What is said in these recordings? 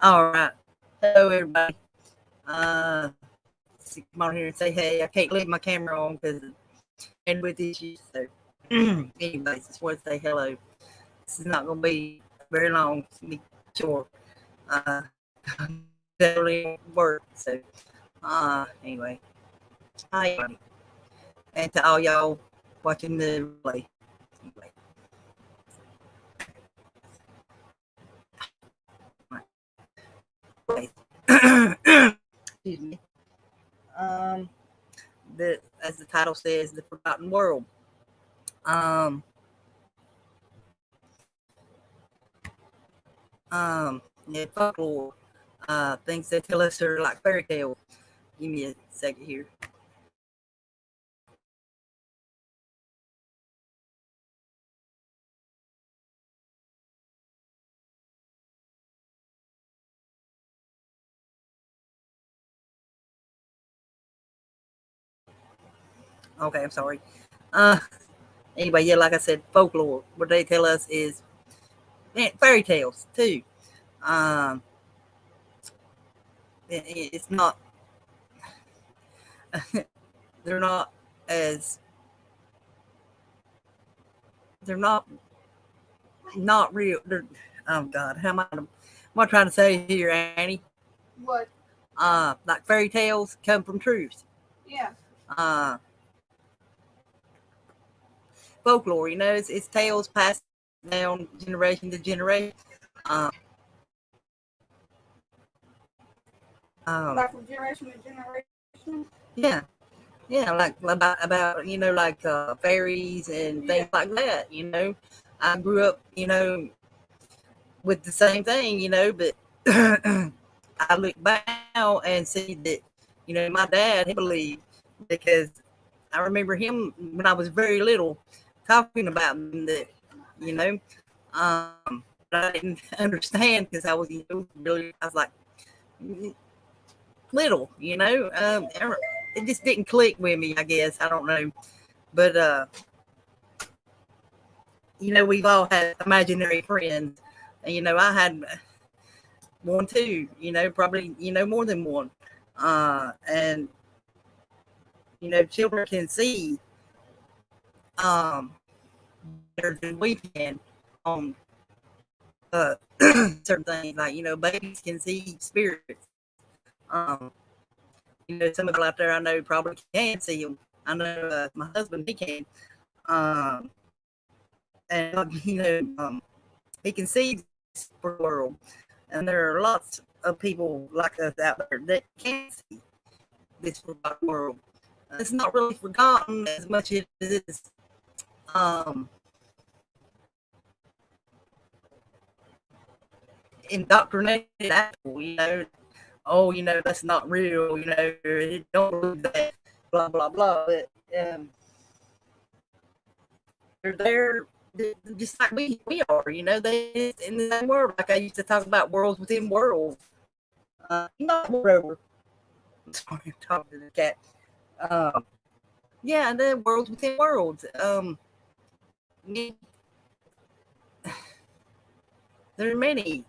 All right. Hello, everybody. Uh, come on here and say hey. I can't leave my camera on because of bandwidth issues. So, anyways, just want to say hello. This is not going to be very long. It's going to be short. Uh, definitely work. So, anyway, hi, everybody. And to all y'all watching the replay. Anyway, excuse me. Um, as the title says, the Forgotten World. Um, yeah, folklore. Things that tell us are like fairy tales. Give me a second here. Okay, I'm sorry. Uh, anyway, yeah, like I said, folklore. What they tell us is fairy tales too. Um, it's not. They're not as. They're not real. They're, oh God, how am I? What I'm trying to say here, Annie? What? Like fairy tales come from truth. Yeah. Uh, folklore, it's tales passed down generation to generation. Um, Like from generation to generation? Yeah, yeah, like about like fairies and things like that. I grew up, with the same thing, but I look back now and see that, my dad he believed because I remember him when I was very little talking about that, you know, but I didn't understand because I was, really, I was like little, it just didn't click with me, I guess. I don't know. But we've all had imaginary friends. And, I had one too, probably, more than one. And children can see um better than we can on uh certain things. Like, babies can see spirits. Um, some of the people out there I know probably can see them. I know my husband, he can. Um, and he can see this world, and there are lots of people like us out there that can see this forgotten world. It's not really forgotten as much as it is um, indoctrinated apple. Oh, that's not real. Don't believe that. Blah blah blah. But they're there just like we are. They in the same world. Like I used to talk about worlds within worlds. Not whatever. Sorry, I'm talking to the cat. Um, yeah, and then worlds within worlds. There are many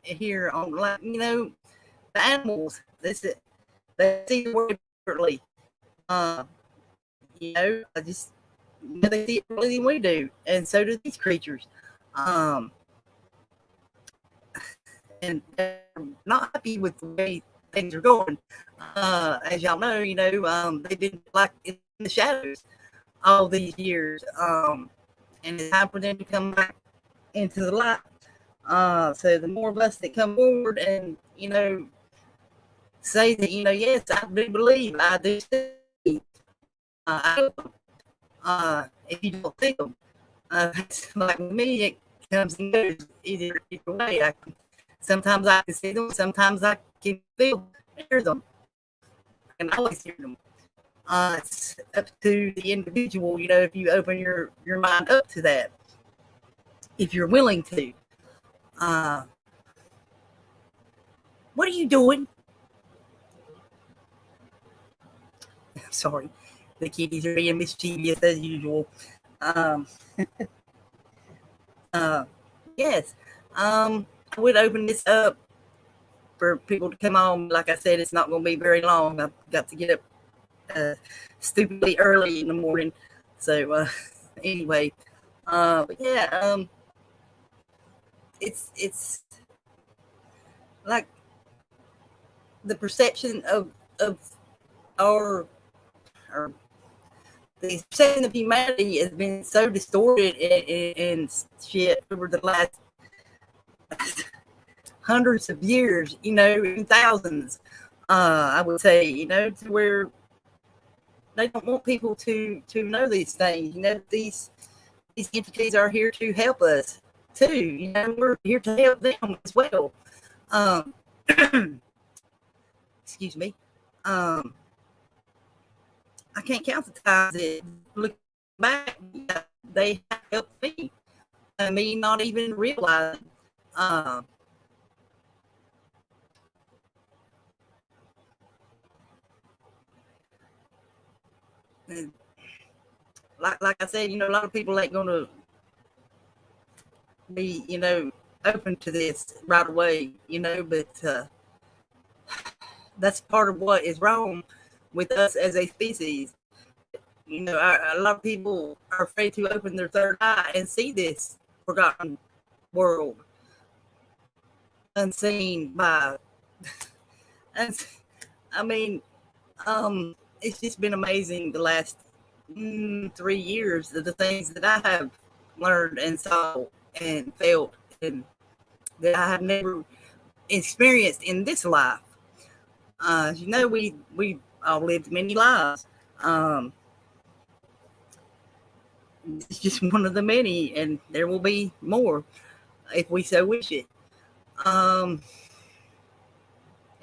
here on, like, the animals. They see the world differently. Uh, I just they see it differently than we do, and so do these creatures. Um, and they're not happy with the way things are going. As y'all know, they've been like in the shadows all these years. And it's time for them to come back into the light. So the more of us that come forward and, say that, yes, I do believe, I do see, I feel them. If you don't see them, like me, it comes and goes either way. Sometimes I can see them, sometimes I can hear them. I can always hear them. It's up to the individual, if you open your mind up to that, if you're willing to. Uh, what are you doing? Sorry, the kitties are being mischievous as usual. Um, uh, yes, I would open this up for people to come on. Like I said, it's not going to be very long. I've got to get up stupidly early in the morning. So anyway, yeah, it's like the perception of our, our the perception of humanity has been so distorted and shit over the last hundreds of years, thousands. I would say, to where they don't want people to know these things. These entities are here to help us too. We're here to help them as well. Excuse me. I can't count the times that look back, they have helped me, and me not even realizing. Like I said, a lot of people ain't gonna be, open to this right away, but that's part of what is wrong with us as a species. A lot of people are afraid to open their third eye and see this forgotten world, unseen by. And I mean, it's just been amazing the last 3 years of the things that I have learned and saw and felt, and that I have never experienced in this life. We all lived many lives. It's just one of the many, and there will be more if we so wish it.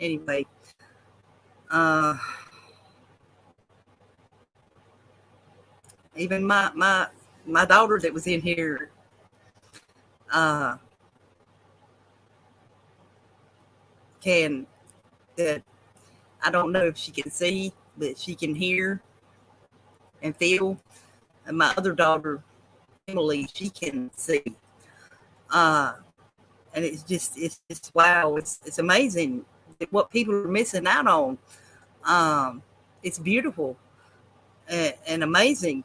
Anyway, even my daughter that was in here, can that I don't know if she can see, but she can hear and feel. And my other daughter, Emily, she can see. And it's just wow, it's amazing what people are missing out on. It's beautiful and amazing.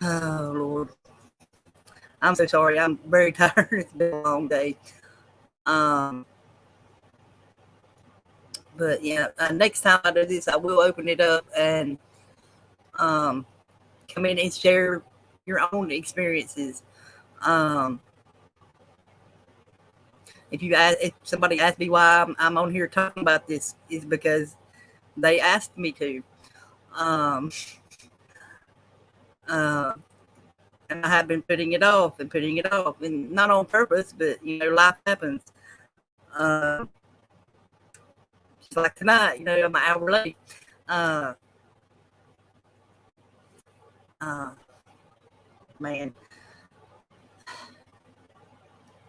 Oh Lord, I'm so sorry. I'm very tired. It's been a long day. But yeah, next time I do this, I will open it up and come in and share your own experiences. Um, if somebody asks me why I'm on here talking about this, is because they asked me to. Um, uh, and I have been putting it off and putting it off, and not on purpose, but life happens. Just like tonight, I'm an hour late. Uh, Man,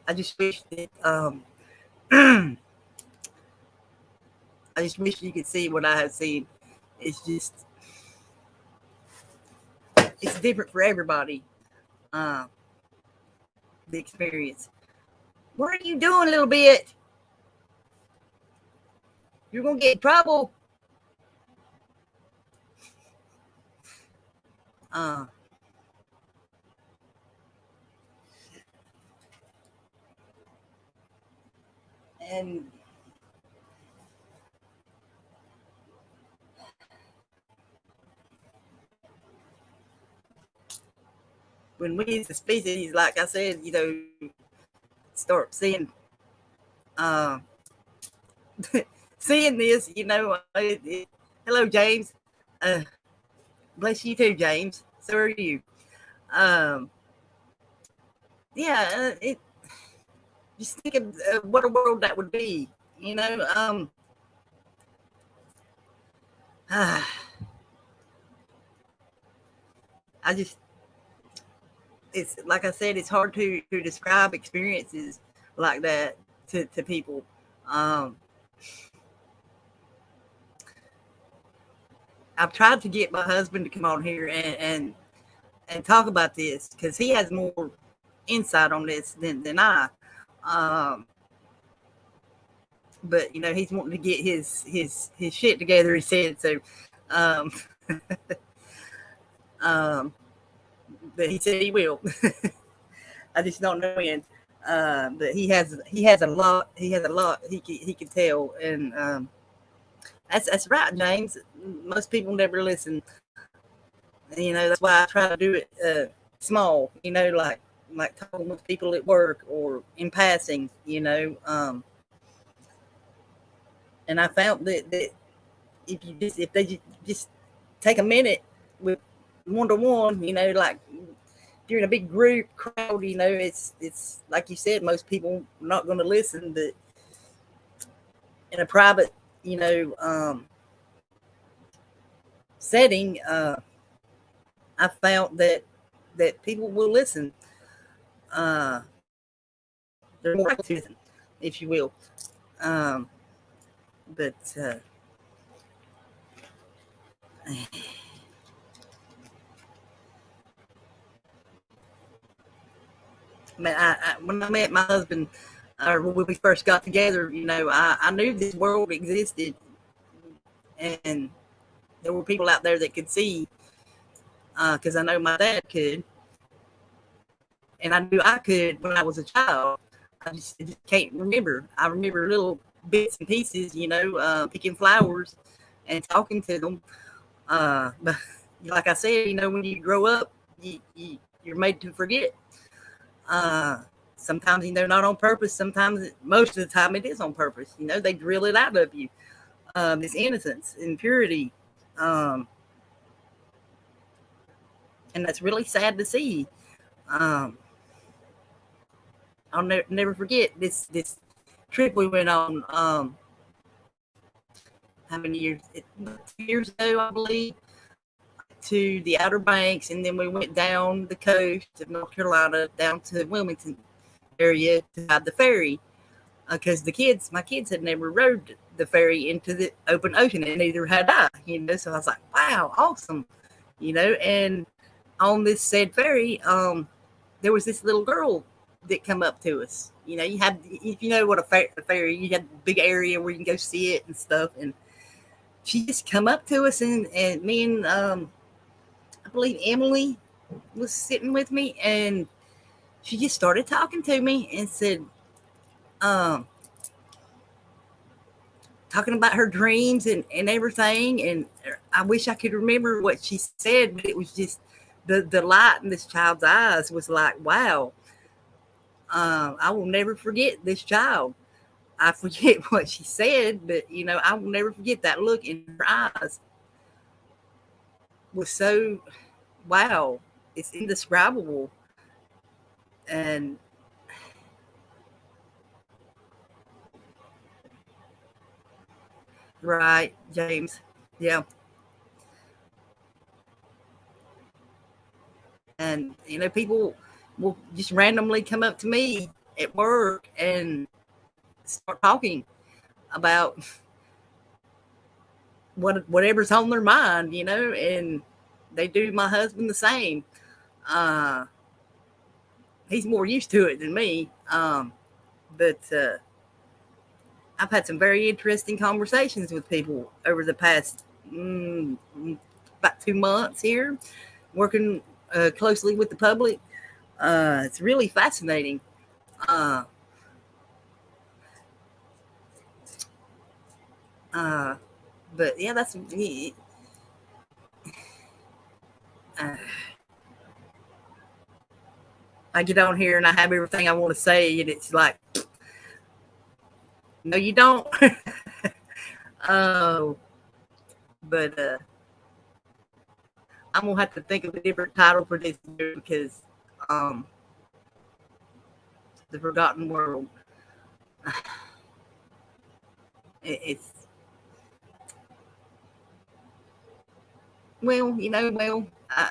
I just wish that I just wish you could see what I have seen. It's just it's different for everybody. Uh, the experience. What are you doing, little bit? You're gonna get in trouble. Uh, and when we as a species, like I said, start seeing uh, seeing this, hello, James. Uh, Bless you too, James. So are you. Um, yeah, it. Just think of what a world that would be. I just, it's like I said, it's hard to describe experiences like that to people. Um, I've tried to get my husband to come on here and talk about this because he has more insight on this than I. Um, but he's wanting to get his shit together. He said so. Um, um, but he said he will. I just don't know when. But he has a lot. He can tell, and that's right, James. Most people never listen. That's why I try to do it small. Like talking with people at work or in passing. And I found that if they just take a minute with one to one, like during a big group crowd, it's like you said, most people are not going to listen, but in a private, setting, I found that people will listen. Uh, they're more to listen, if you will. Um, but man, when I met my husband, or when we first got together, I knew this world existed, and there were people out there that could see, because I know my dad could, and I knew I could when I was a child. I just can't remember. I remember little bits and pieces, picking flowers and talking to them. But like I said, when you grow up, you're made to forget. Uh, Sometimes, not on purpose. Sometimes, most of the time, it is on purpose. They drill it out of you. This innocence and purity. Um, and that's really sad to see. Um, I'll never forget this trip we went on. How many years? 2 years ago, I believe, to the Outer Banks, and then we went down the coast of North Carolina down to Wilmington area to ride the ferry, because my kids had never rode the ferry into the open ocean, and neither had I. So I was like, wow, awesome. And on this said ferry, there was this little girl that come up to us. You have, if you know what a ferry, you have a big area where you can go see it and stuff. And she just come up to us, and me and I believe Emily was sitting with me, and she just started talking to me and said, um, talking about her dreams and everything. And I wish I could remember what she said, but it was just the light in this child's eyes was like, wow, I will never forget this child. I forget what she said, but I will never forget that look in her eyes. Was so, wow, it's indescribable. And right, James, yeah. And people will just randomly come up to me at work and start talking about whatever's on their mind, and they do my husband the same. uh he's more used to it than me. But I've had some very interesting conversations with people over the past about 2 months here, working closely with the public. It's really fascinating. Uh, uh, but yeah, that's I get on here and I have everything I want to say, and it's like, no, you don't. Oh, but I'm gonna have to think of a different title for this year, because um, the Forgotten World. It's, well, I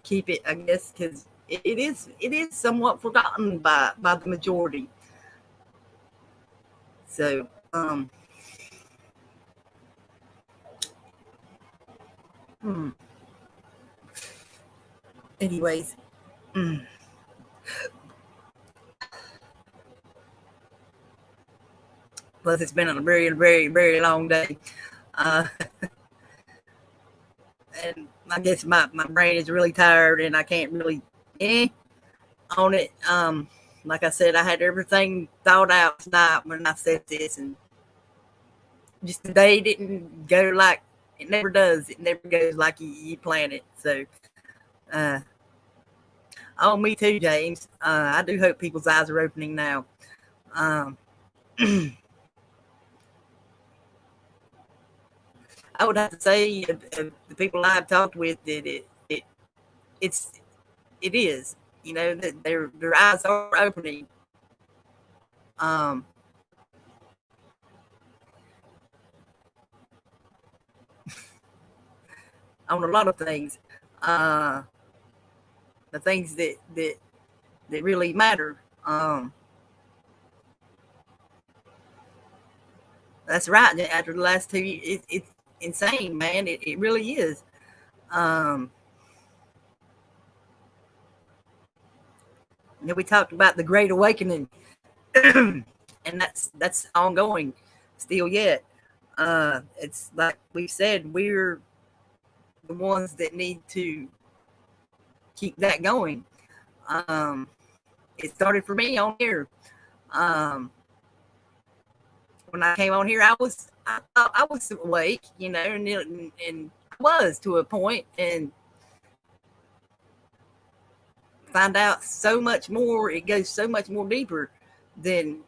keep it, I guess, because it is somewhat forgotten by the majority. So Hmm. Anyways, mm, plus it's been a very, very, very long day. Uh, and I guess my brain is really tired and I can't really on it. Like I said, I had everything thought out tonight when I said this, and just the day didn't go like it never does. It never goes like you plan it. So, uh, oh, me too, James. I do hope people's eyes are opening now. Um, I would have to say the people I've talked with that it's it is, you know, that their eyes are opening. Um, on a lot of things, uh, the things that really matter. That's right. After the last 2 years, it's insane, man. It really is. Um, we talked about the Great Awakening, and that's ongoing, still yet. It's like we said, we're the ones that need to keep that going. Um, it started for me on here. Um, when I came on here, I thought I was awake, you know, and I was to a point, and find out so much more. It goes so much more deeper than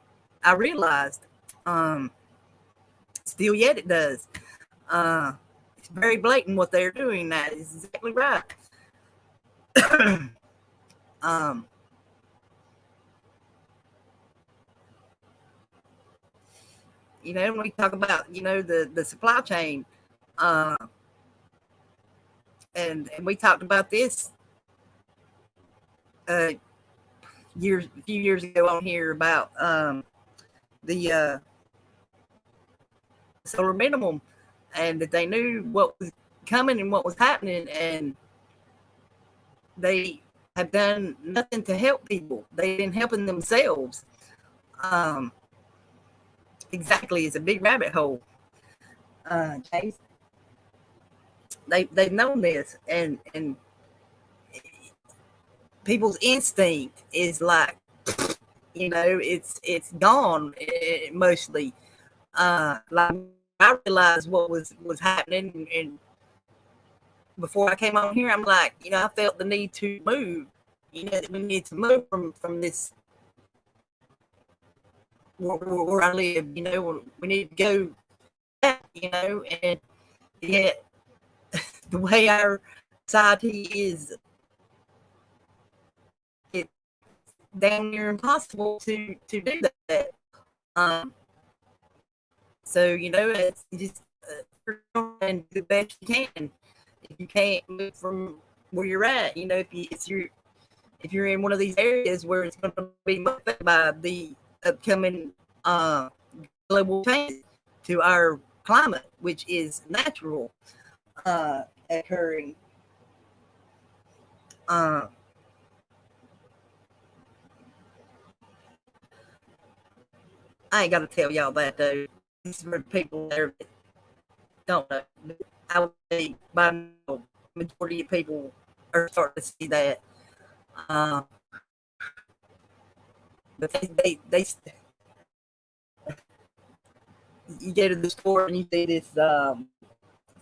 I realized. Um, Still yet it does. Uh, it's very blatant what they're doing. That is exactly right. um, when we talk about the supply chain, uh, and we talked about this uh, a few years ago on here about the solar minimum, and that they knew what was coming and what was happening, and they have done nothing to help people. They've been helping themselves. Um, exactly, it's a big rabbit hole. Chase. They've known this, and people's instinct is like, it's gone mostly. Like I realized what was happening, and before I came on here, I'm like, I felt the need to move. That we need to move from this where I live. We need to go back. And yet the way our society is, it's damn near impossible to do that. Um, so it's just and do the best you can. If you can't move from where you're at, if you're in one of these areas where it's going to be affected by the upcoming uh, global change to our climate, which is natural occurring. Uh, I ain't got to tell y'all that though. These are the people there that don't know. I would say by now, majority of people are starting to see that. Uh, but they you go to the store and you see this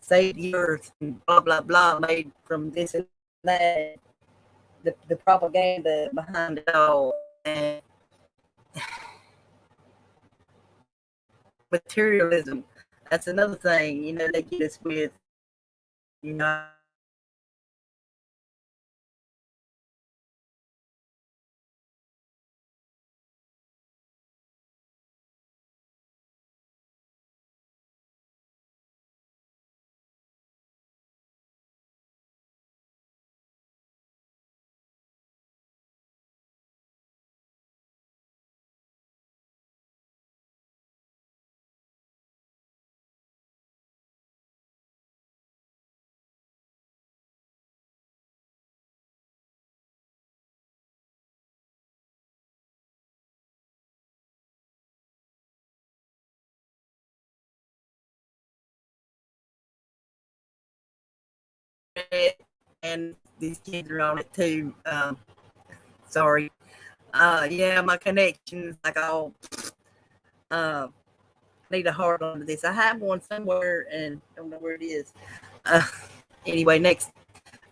save the earth and blah blah blah made from this and that. The propaganda behind it all, and materialism. That's another thing. They get us with. You know, internet, and these kids are on it too. Sorry. Yeah, my connection's like all need a hard on to this. I have one somewhere and don't know where it is. Anyway,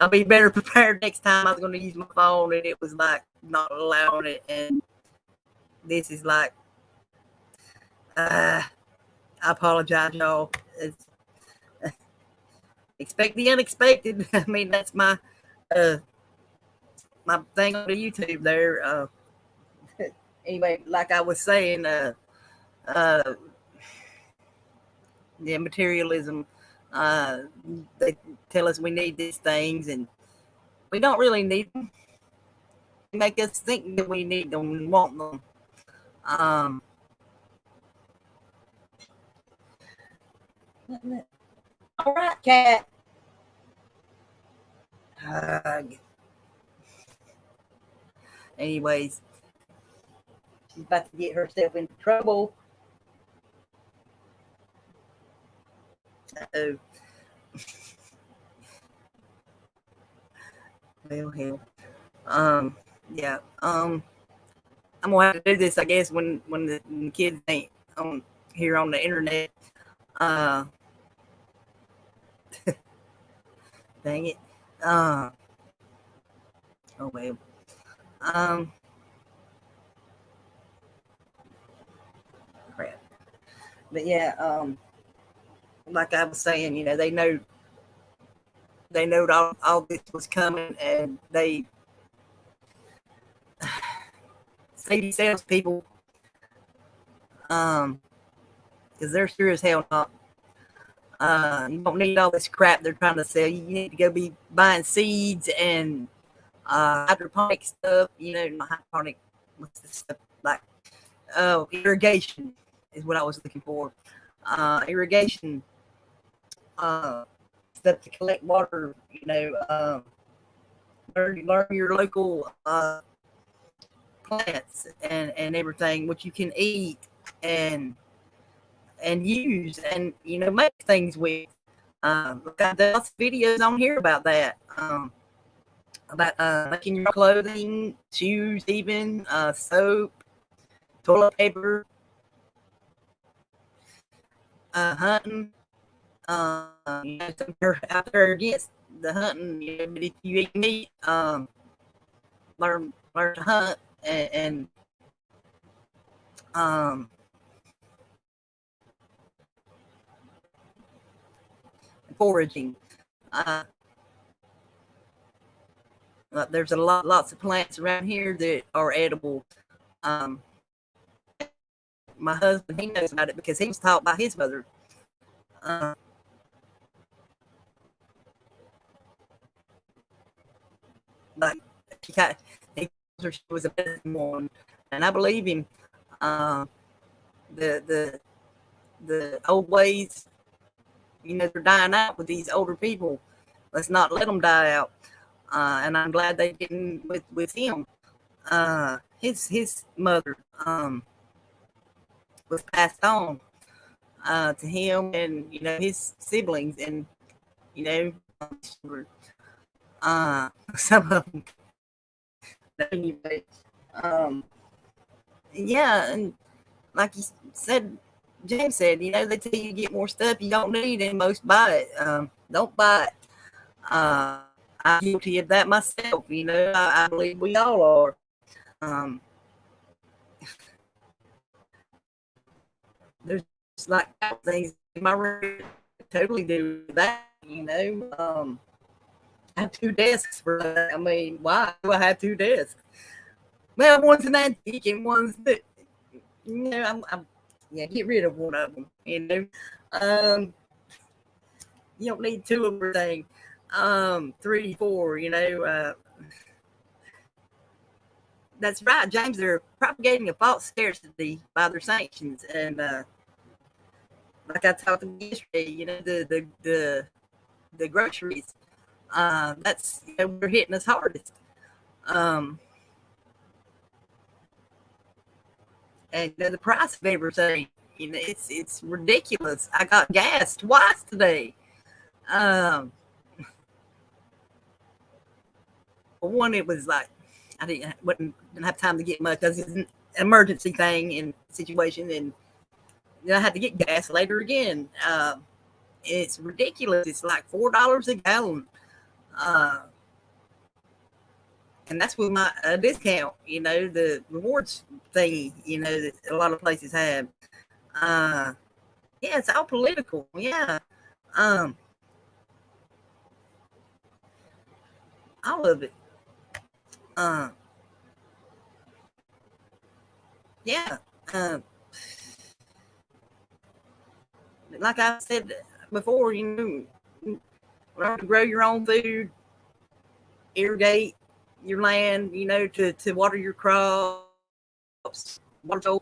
I'll be better prepared next time. I was going to use my phone and it was like not allowing it, and this is like I apologize, y'all. Expect the unexpected. I mean, that's my my thing on the YouTube there. Anyway, like I was saying, yeah, materialism. They tell us we need these things, and we don't really need them. They make us think that we need them and want them. All right, cat. Anyways, she's about to get herself into trouble. Uh-oh. Well, hell. Yeah. I'm gonna have to do this, I guess, when the kids ain't on here on the internet. Uh, Dang it. Oh well. Um, Crap. But yeah. Like I was saying, they know all this was coming, and they say salespeople, because they're sure as hell not. You don't need all this crap they're trying to sell you. You need to go be buying seeds and hydroponic stuff. Not hydroponic. What's this stuff like? Oh, irrigation is what I was looking for. Irrigation stuff to collect water. Learn your local plants and everything, what you can eat and use and make things with. Got lots of videos on here about that. About making your clothing, shoes, even soap, toilet paper, hunting. Some are out there against the hunting. But if you eat meat, learn to hunt and foraging. There's lots of plants around here that are edible. My husband, he knows about it because he was taught by his mother. But he was a medicine one, and I believe him. The old ways, they're dying out with these older people. Let's not let them die out. And I'm glad they didn't with him. His mother was passed on to him, and his siblings, and some of them. Anyway, yeah, and like you said, James said, they tell you get more stuff you don't need, and most buy it. Don't buy it. I'm guilty of that myself. I believe we all are. There's like things in my room totally do that. I have two desks for that. I mean, why do I have two desks? Well, one's an antique and one's that. Get rid of one of them. You don't need two of everything. 3, 4. That's right, James. They're propagating a false scarcity by their sanctions, and like I talked about yesterday, the groceries. That's we're hitting us hardest. And the price of everything, it's ridiculous. I got gas twice today. For one, it was like I didn't have time to get much because it's an emergency thing and situation, and then I had to get gas later again. It's ridiculous. It's like $4 a gallon, uh, and that's with my discount. The rewards thingy. That a lot of places have. Uh, yeah, it's all political. Yeah, um, all of it. Uh, yeah. Uh, like I said before, learn to grow your own food, irrigate your land, to water your crops, water,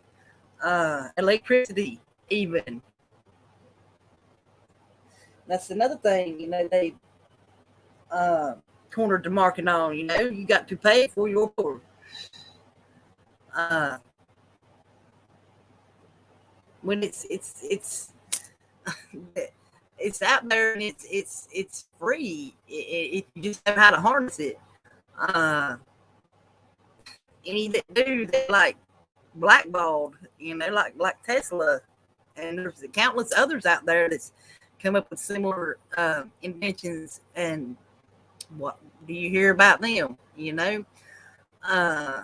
electricity, even. That's another thing, they uh, cornered the market on. You got to pay for your power. Uh, when it's out there and it's free if you just know how to harness it. Any that do, they like blackballed, like Tesla, and there's countless others out there that's come up with similar inventions. And what do you hear about them? Uh,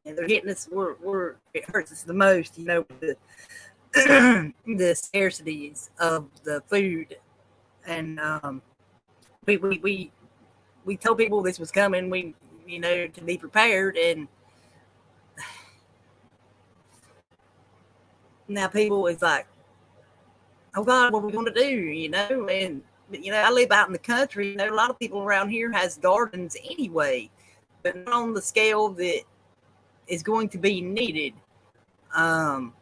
and they're hitting us where it hurts us the most. The the scarcities of the food, and we told people this was coming. We to be prepared, and now people is like, oh God, what are we going to do? And I live out in the country. A lot of people around here has gardens anyway, but not on the scale that is going to be needed. Um,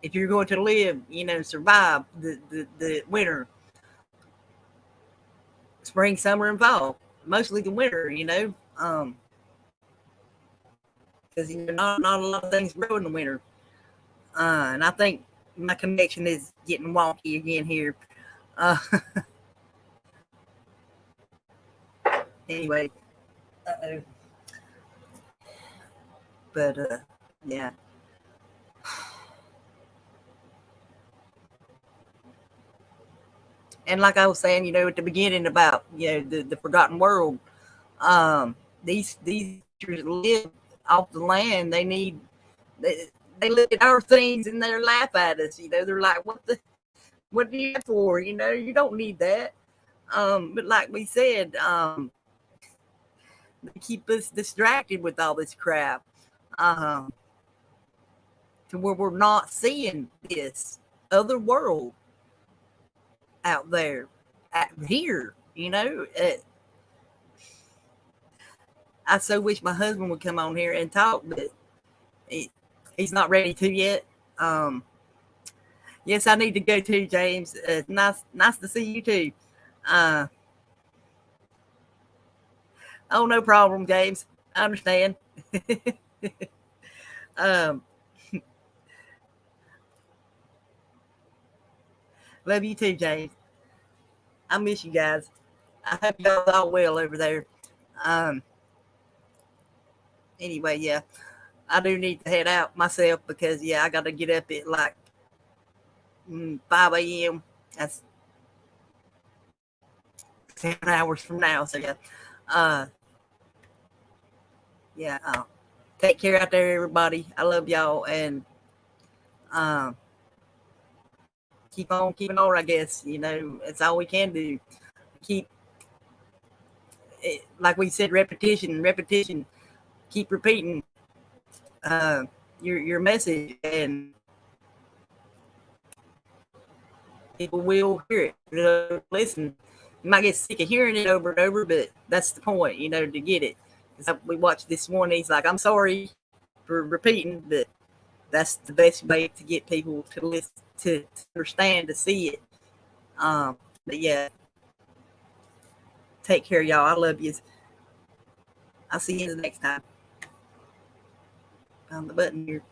if you're going to live, survive the winter, spring, summer, and fall, mostly the winter, because not a lot of things grow in the winter. And I think my connection is getting wonky again here. Uh, anyway, uh-oh. But yeah. And like I was saying, at the beginning about the forgotten world, these creatures live off the land. They look at our things and they laugh at us. They're like, what do you have for? You don't need that. But like we said, they keep us distracted with all this crap, um, to where we're not seeing this other world out there, here. I so wish my husband would come on here and talk, but he's not ready to yet. Yes, I need to go too, James. Nice to see you too. Uh, oh, no problem, James. I understand. um, love you too, James. I miss you guys. I hope y'all all well over there. Um, anyway, yeah, I do need to head out myself because I got to get up at like 5 a.m. That's 10 hours from now. So uh, yeah. Take care out there, everybody. I love y'all, and um, keep on keeping on. I guess it's all we can do. Keep it, like we said, repetition. Keep repeating uh, your message, and people will hear it. Listen, you might get sick of hearing it over and over, but that's the point, to get it. We watched this morning. He's like, I'm sorry for repeating, but that's the best way to get people to listen, to understand, to see it. But yeah, take care, y'all. I love you. I'll see you the next time. the button here.